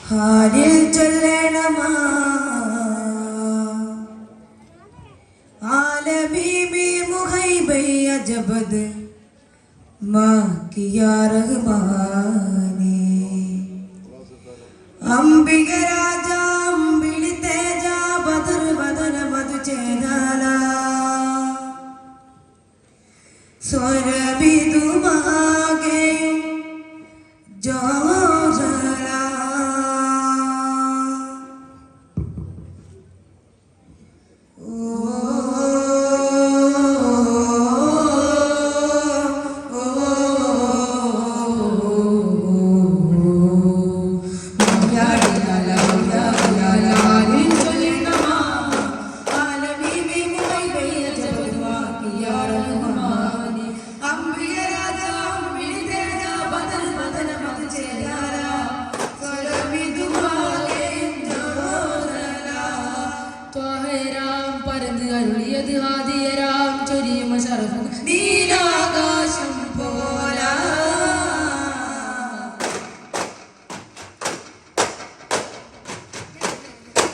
ഹാരിൽ ചൊല്ലണമാ ആലബീബി മുഹൈബൈ അജബദ് മാ കിയാ റഹ്മാനേ അംബിക രാജ അംബിളി തേജ ബദർ വദന മധു ചേതല സ്വരബിദുമാകെ ജോസല നീലാകാശം പോല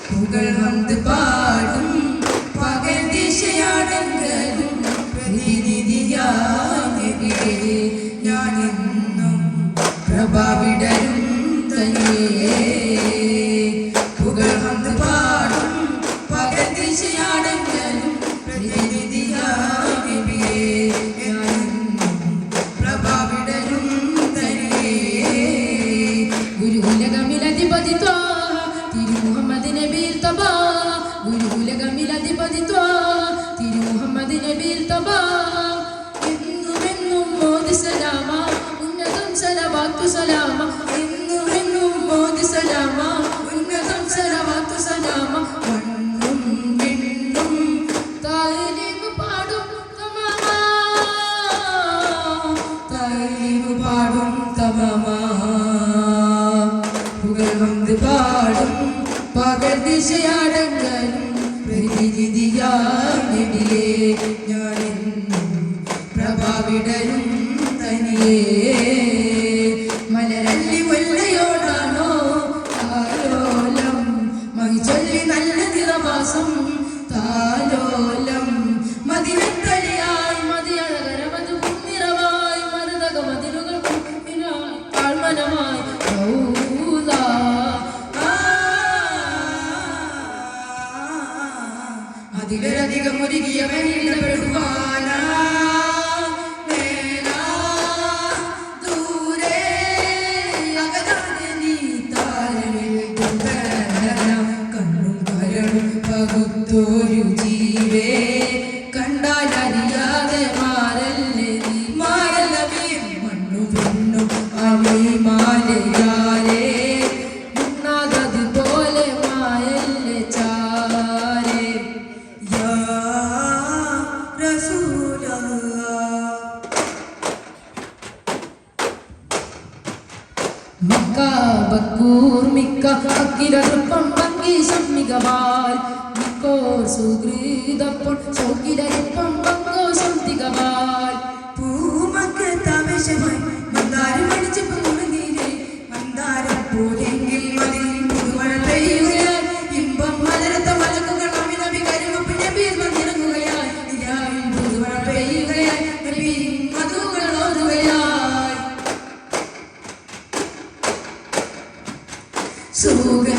പുകൾ വന്ന് പാടും പകൽ ദിശയാണെങ്കിലും പ്രതിനിധിയാകെ ഞാനെന്നും പ്രഭാവിടരും തനിയേ പുകൾ വന്ന് പാടും പകൽ ദിശയാണെങ്കിലും സലാമ എന്നും എന്നും മോദി സലാമ ഉന്നതം സലവാത്തു സലാമ മണ്ണും വിണ്ണും തായിലേക്ക് പാടും തമാമ തായിലേക്ക് പാടും തമാമ പുകൾ വന്ന് പാടും പകൽ ദിശയാടങ്ങളും പ്രതിനിധിയാണിയേ ഞാനെന്നും പ്രഭാവിടരും തനിയേ മലരല്ലി മുല്ലയോടാണോ താലോലം മഹിചൊല്ലി നല്ല നിറവാസം താലോലം മതിവെട്ടലിയായി മതിയഴകര മധു നിറവായി മരുതക മതിലുകൾ ആൾമനമായി അതിലധികം ഒരുകിയ പെടുവാനാ പകുത്തോരു ജീവേ കണ്ടാലറിയാതെ മാറല്ലവേ മണ്ണു പെണ്ണു അണിമാലയാലേ മുന്നാതതുപോലെ മായല്ലേ ചാരേ യാ റസൂലല്ലാഹ് മക്ക ബക്കൂർ മിക്ക അക്കിരപ്പം പങ്കി സമ്മികവാൽ മിക്കോ സുഗ്രീതപ്പോൾ സൗകിരപ്പം പങ്കോ ശാന്തികവാൽ പൂമക്ക തമശമായി മന്ദാരം അടിച്ച് പൂർണ്ണീരെ മന്ദാരം പോലെങ്കിൽ മതിൽ പുതുമഴ പെയ്യുകയാൽ ഇമ്പം മലരത്ത മലക്കുകൾ അമിനബി കരിമപ്പ് നബിയിൽ വന്നിറങ്ങുകയാൽ നിലാവിൽ പുതുമഴ പെയ്യുകയാൽ നബി മധുകൾ ഓതുകയാൽ സുഖ